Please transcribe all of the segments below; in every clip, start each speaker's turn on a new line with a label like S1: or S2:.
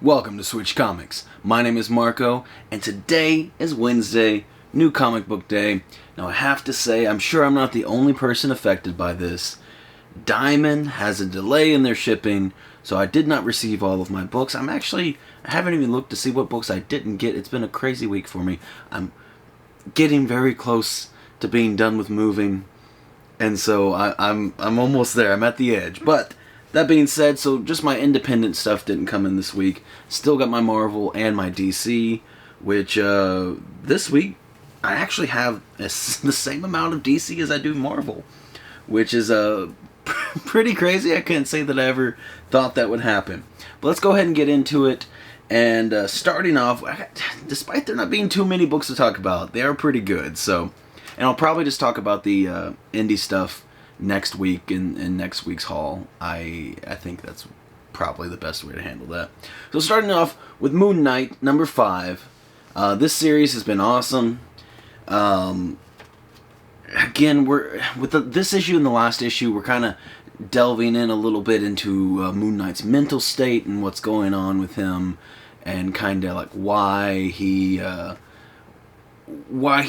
S1: Welcome to Switch Comics. My name is Marco, and today is Wednesday, new comic book day. Now I have to say, I'm sure I'm not the only person affected by this. Diamond has a delay in their shipping, so I did not receive all of my books. I haven't even looked to see what books I didn't get. It's been a crazy week for me. I'm getting very close to being done with moving, and so I'm almost there. I'm at the edge, but that being said, so just my independent stuff didn't come in this week. Still got my Marvel and my DC, which this week I actually have the same amount of DC as I do Marvel, which is pretty crazy. I can't say that I ever thought that would happen. But let's go ahead and get into it. And starting off, despite there not being too many books to talk about, they are pretty good. And I'll probably just talk about the indie stuff next week in next week's haul. I think that's probably the best way to handle that. So starting off with Moon Knight number 5. This series has been awesome. Again, this issue and the last issue, we're kind of delving in a little bit into Moon Knight's mental state and what's going on with him, and kind of like why he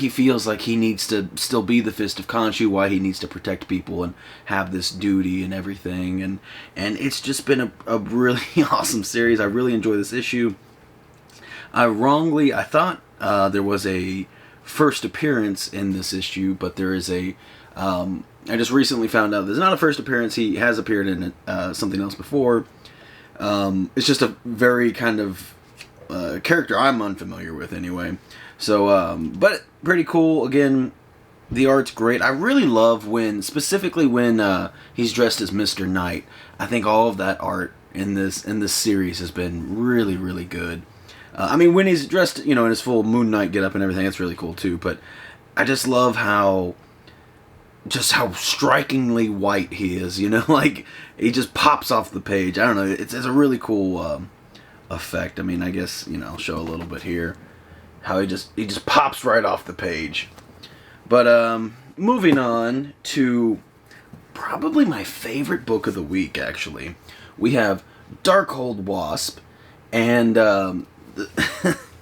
S1: feels like he needs to still be the Fist of Khonshu, why he needs to protect people and have this duty and everything. And it's just been a really awesome series. I really enjoy this issue. I thought there was a first appearance in this issue, but there is I just recently found out there's not a first appearance. He has appeared in something else before. It's just a very kind of character I'm unfamiliar with anyway. So, but pretty cool. Again, the art's great. I really love specifically when he's dressed as Mr. Knight. I think all of that art in this series has been really, really good. When he's dressed, in his full Moon Knight getup and everything, it's really cool too. But I just love how strikingly white he is. Like he just pops off the page. I don't know. It's a really cool effect. I guess I'll show a little bit here. How he just pops right off the page. But moving on to probably my favorite book of the week, actually. We have Darkhold Wasp. And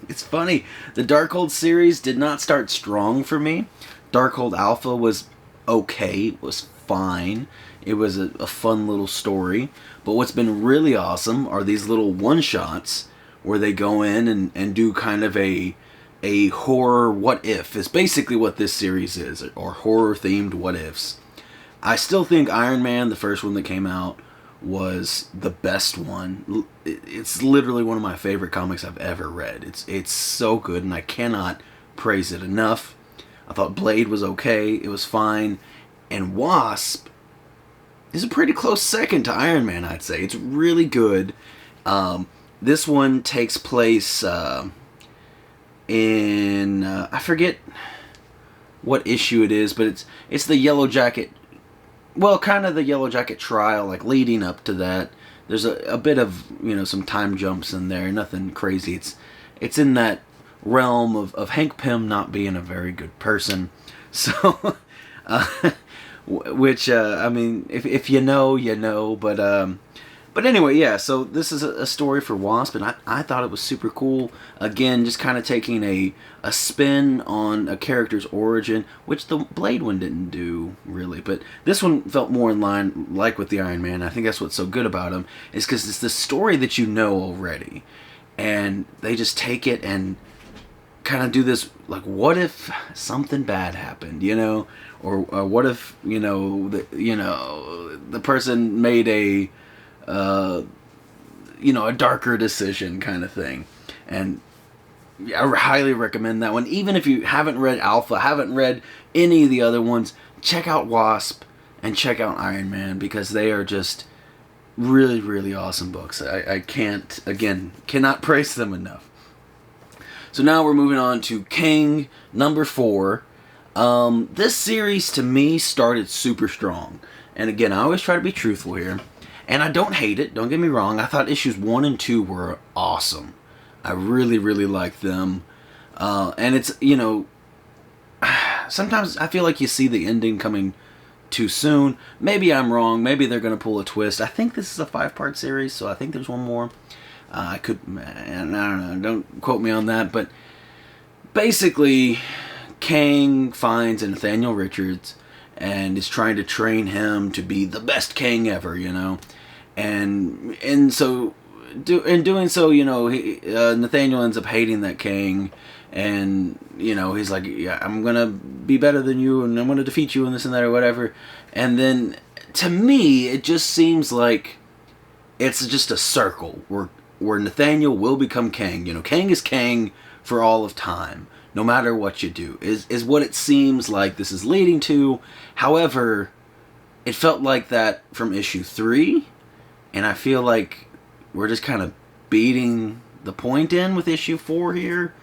S1: it's funny, the Darkhold series did not start strong for me. Darkhold Alpha was okay, it was fine. It was a fun little story. But what's been really awesome are these little one-shots where they go in and do kind of a horror what if is basically what this series is, or horror themed what ifs. I still think Iron Man, the first one that came out, was the best one. It's literally one of my favorite comics I've ever read. It's so good, and I cannot praise it enough. I thought Blade was okay, it was fine, and Wasp is a pretty close second to Iron Man, I'd say. It's really good. This one takes place in I forget what issue it is, but it's the Yellow Jacket. Well, kind of the Yellow Jacket trial, like leading up to that. There's a bit of some time jumps in there, nothing crazy. It's in that realm of Hank Pym not being a very good person. So, which if you know, you know. But anyway, yeah, so this is a story for Wasp, and I thought it was super cool. Again, just kind of taking a spin on a character's origin, which the Blade one didn't do, really. But this one felt more in line, like with the Iron Man. I think that's what's so good about him, is because it's the story that you know already. And they just take it and kind of do this, like, what if something bad happened, Or what if, the person made a darker decision kind of thing. And I highly recommend that one. Even if you haven't read Alpha, haven't read any of the other ones, check out Wasp and check out Iron Man, because they are just really, really awesome books. I cannot praise them enough. So now we're moving on to King number 4. This series to me started super strong. And again, I always try to be truthful here. And I don't hate it, don't get me wrong. I thought issues 1 and 2 were awesome. I really, really liked them. And it's, sometimes I feel like you see the ending coming too soon. Maybe I'm wrong. Maybe they're going to pull a twist. I think this is a 5-part series, so I think there's one more. I don't know, don't quote me on that, but basically, Kang finds Nathaniel Richards and is trying to train him to be the best Kang ever, you know, and so in doing so, you know, Nathaniel ends up hating that Kang, and you know, he's like, yeah, I'm gonna be better than you, and I'm gonna defeat you, and this and that or whatever, and then to me, it just seems like it's just a circle where Nathaniel will become Kang. You know, Kang is Kang for all of time, no matter what you do, is what it seems like this is leading to. However, it felt like that from issue 3, and I feel like we're just kind of beating the point in with issue 4 here,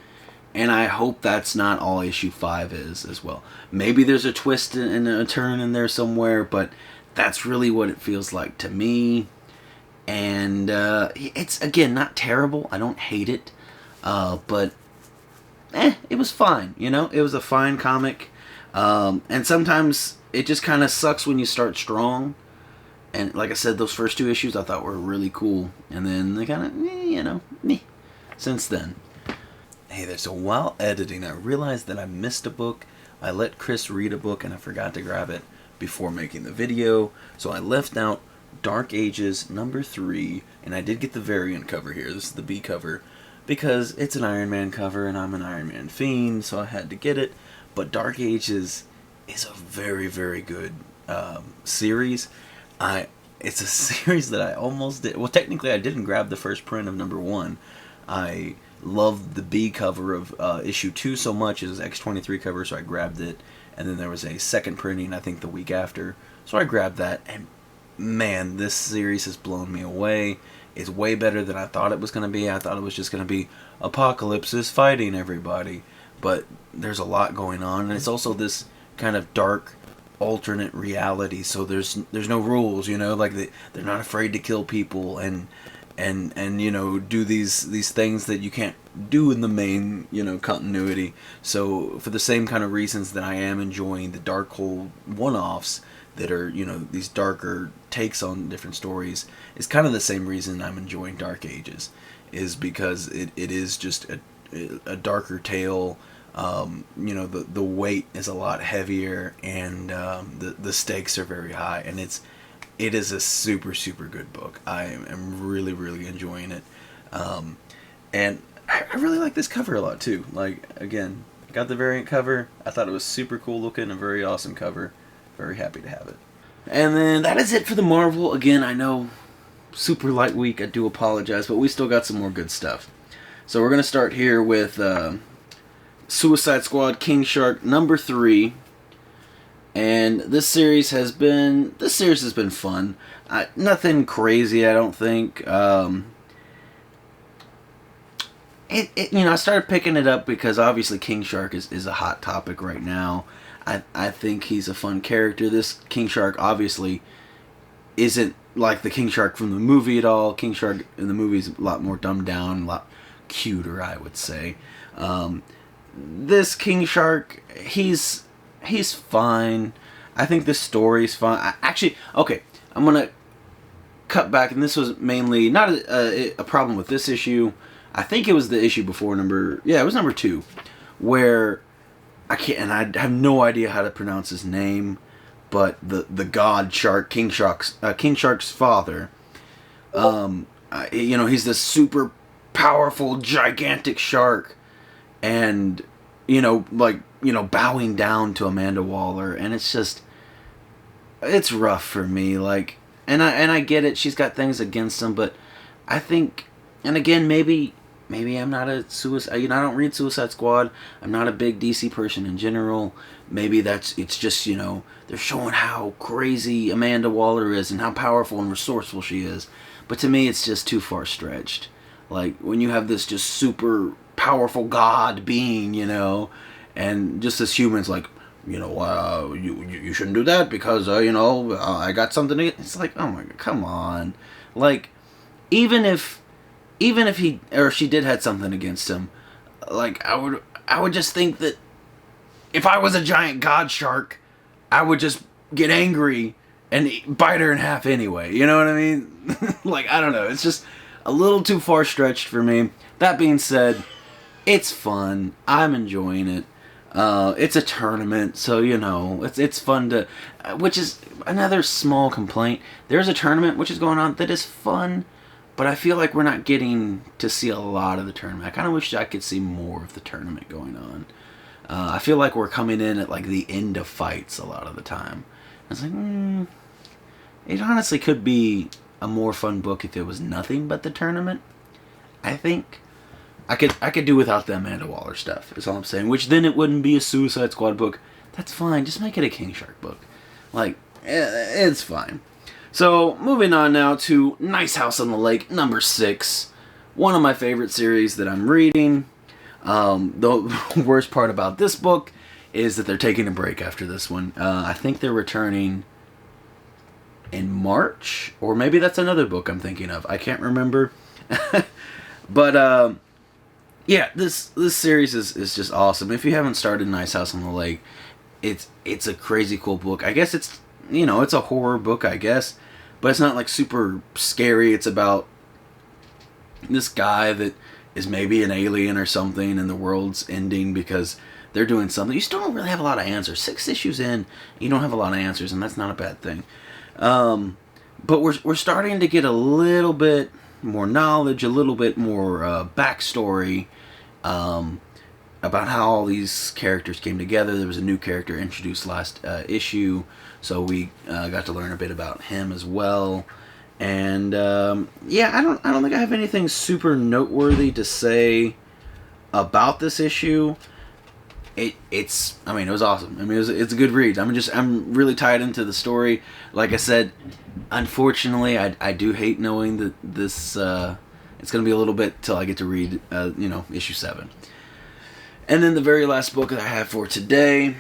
S1: and I hope that's not all issue 5 is as well. Maybe there's a twist and a turn in there somewhere, but that's really what it feels like to me. And it's, again, not terrible. I don't hate it, but it was fine, you know? It was a fine comic. And sometimes it just kind of sucks when you start strong. And like I said, those first 2 issues I thought were really cool. And then they kind of, you know, meh, since then. Hey there, so while editing, I realized that I missed a book. I let Chris read a book and I forgot to grab it before making the video. So I left out Dark Ages number 3, and I did get the variant cover here. This is the B cover, because it's an Iron Man cover, and I'm an Iron Man fiend, so I had to get it. But Dark Ages is a very, very good series. It's a series that I almost did. Well, technically, I didn't grab the first print of number 1. I loved the B cover of issue 2 so much. It was X-23 cover, so I grabbed it. And then there was a second printing, I think, the week after. So I grabbed that, and man, this series has blown me away. It's way better than I thought it was going to be. I thought it was just going to be Apocalypse is fighting everybody. But there's a lot going on, and it's also this kind of dark alternate reality, so there's no rules, you know, like they're not afraid to kill people and you know, do these things that you can't do in the main, you know, continuity. So for the same kind of reasons that I am enjoying the Darkhold one-offs that are, you know, these darker takes on different stories, is kind of the same reason I'm enjoying Dark Ages, is because it is just a darker tale. You know, the weight is a lot heavier, and the stakes are very high, and it is a super, super good book. I am really, really enjoying it. And I really like this cover a lot too. Like, again, I got the variant cover. I thought it was super cool looking, a very awesome cover. Very happy to have it. And then that is it for the Marvel. Again, I know, super light week. I do apologize, but we still got some more good stuff. So we're going to start here with Suicide Squad King Shark number 3. And this series has been fun. Nothing crazy, I don't think. You know, I started picking it up because obviously King Shark is a hot topic right now. I think he's a fun character. This King Shark obviously isn't like the King Shark from the movie at all. King Shark in the movie is a lot more dumbed down, a lot cuter, I would say. This King Shark, he's fine. I think the story's fine. Actually, okay, I'm gonna cut back, and this was mainly not a problem with this issue. I think it was the issue before it was number 2, where I can't, and I have no idea how to pronounce his name, but the god shark, King Shark's father, you know, he's this super powerful, gigantic shark, and you know, like, you know, bowing down to Amanda Waller, and it's rough for me, like, and I get it, she's got things against him, but I think, and again, maybe I'm not a suicide, you know, I don't read Suicide Squad, I'm not a big DC person in general, maybe it's just, you know, they're showing how crazy Amanda Waller is and how powerful and resourceful she is, but to me, it's just too far stretched. Like, when you have this just super powerful god being, you know, and just as humans, like, you know, you shouldn't do that because, you know, I got something to... It's like, oh my god, come on. Like, even if he or she did had something against him, like, I would just think that if I was a giant god shark, I would just get angry and bite her in half anyway. You know what I mean? Like, I don't know. It's just, a little too far stretched for me. That being said, it's fun. I'm enjoying it. It's a tournament, so it's fun to. Which is another small complaint. There's a tournament which is going on that is fun, but I feel like we're not getting to see a lot of the tournament. I kind of wish I could see more of the tournament going on. I feel like we're coming in at like the end of fights a lot of the time. It's like, it honestly could be a more fun book if it was nothing but the tournament. I think I could do without the Amanda Waller stuff, is all I'm saying. Which then it wouldn't be a Suicide Squad book. That's fine. Just make it a King Shark book. Like, it's fine. So, moving on now to Nice House on the Lake, number 6. One of my favorite series that I'm reading. The worst part about this book is that they're taking a break after this one. I think they're returning in March, or maybe that's another book I'm thinking of. I can't remember. But, yeah, this series is just awesome. If you haven't started Nice House on the Lake, it's a crazy cool book. I guess it's a horror book, I guess, but it's not like super scary. It's about this guy that is maybe an alien or something, and the world's ending because they're doing something. You still don't really have a lot of answers. 6 issues in, you don't have a lot of answers, and that's not a bad thing. But we're starting to get a little bit more knowledge, a little bit more backstory about how all these characters came together. There was a new character introduced last issue, so we got to learn a bit about him as well. And yeah, I don't think I have anything super noteworthy to say about this issue. It was awesome. I mean, it's a good read. I'm really tied into the story. Like I said, unfortunately, I do hate knowing that this it's going to be a little bit till I get to read issue 7. And then the very last book that I have for today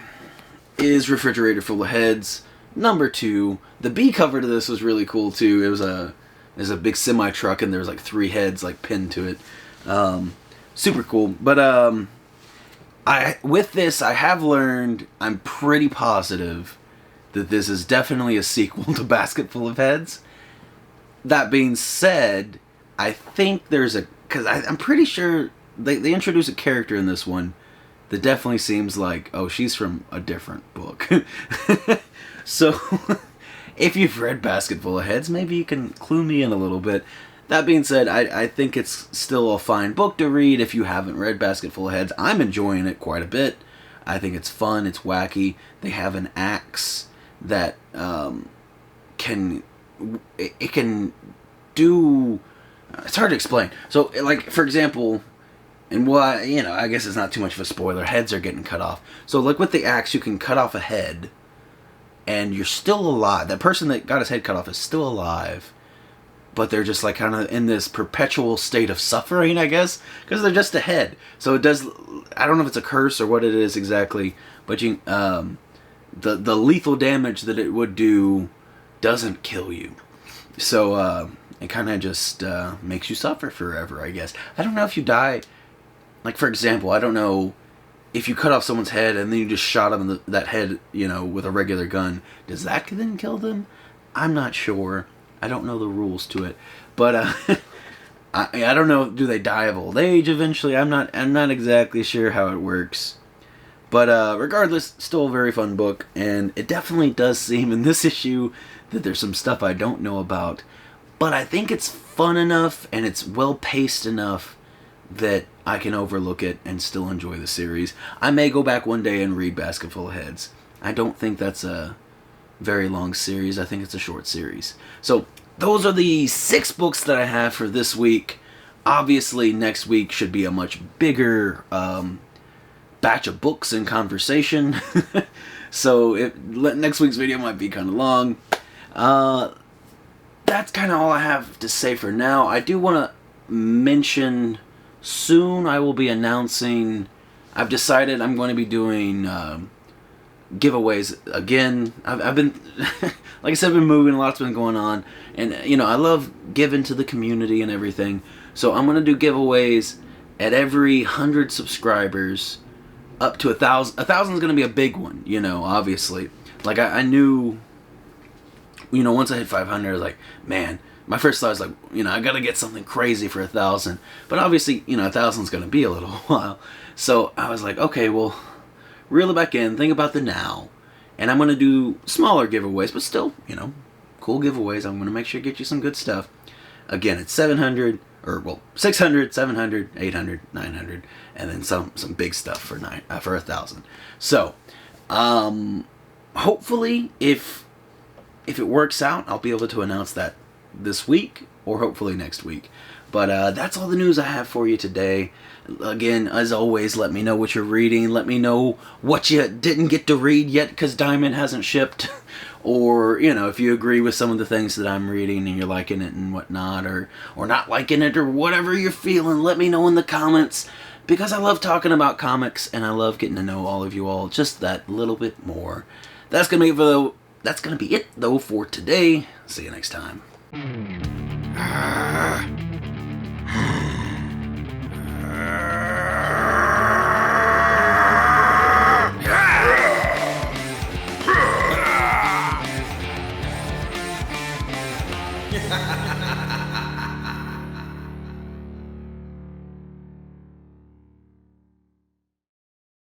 S1: is Refrigerator Full of Heads, number 2. The B cover to this was really cool too. There's a big semi truck and there's like 3 heads like pinned to it. Super cool. But with this, I have learned, I'm pretty positive that this is definitely a sequel to Basketful of Heads. That being said, I think because I'm pretty sure they introduce a character in this one that definitely seems like, oh, she's from a different book. So, if you've read Basketful of Heads, maybe you can clue me in a little bit. That being said, I think it's still a fine book to read if you haven't read Basketful of Heads. I'm enjoying it quite a bit. I think it's fun, it's wacky. They have an axe that can do... It's hard to explain. So, like, for example... And I guess it's not too much of a spoiler. Heads are getting cut off. So, like with the axe, you can cut off a head, and you're still alive. That person that got his head cut off is still alive, but they're just like kind of in this perpetual state of suffering, I guess, because they're just a head. So it does. I don't know if it's a curse or what it is exactly, but the lethal damage that it would do doesn't kill you. So it kind of just makes you suffer forever, I guess. I don't know if you die. Like, for example, I don't know if you cut off someone's head and then you just shot them in that head, with a regular gun. Does that then kill them? I'm not sure. I don't know the rules to it. But I don't know. Do they die of old age eventually? I'm not exactly sure how it works. But regardless, still a very fun book. And it definitely does seem in this issue that there's some stuff I don't know about. But I think it's fun enough and it's well paced enough that I can overlook it and still enjoy the series. I may go back one day and read Basketful of Heads. I don't think that's a very long series. I think it's a short series. So those are the 6 books that I have for this week. Obviously, next week should be a much bigger batch of books and conversation. So next week's video might be kind of long. That's kind of all I have to say for now. I do want to mention... Soon I will be announcing, I've decided I'm going to be doing giveaways again. I've been, like I said, I've been moving, a lot's been going on, and I love giving to the community and everything, so I'm going to do giveaways at every 100 subscribers up to 1,000. 1,000 is going to be a big one, obviously. Like I knew, once I hit 500, I was like, man, my first thought was like, you know, I gotta get something crazy for 1,000. But obviously, you know, 1,000's gonna be a little while. So I was like, okay, well, reel it back in, think about the now. And I'm gonna do smaller giveaways, but still, you know, cool giveaways. I'm gonna make sure to get you some good stuff. Again, it's 600, 700, 800, 900, and then some big stuff for 1,000. So, hopefully, if it works out, I'll be able to announce that this week or hopefully next week. But that's all the news I have for you today. Again, as always, let me know what you're reading. Let me know what you didn't get to read yet because Diamond hasn't shipped. Or, you know, if you agree with some of the things that I'm reading and you're liking it and whatnot, or not liking it, or whatever you're feeling, let me know in the comments. Because I love talking about comics and I love getting to know all of you all just that little bit more. That's gonna be it though for today. See you next time. Ha ha ha ha!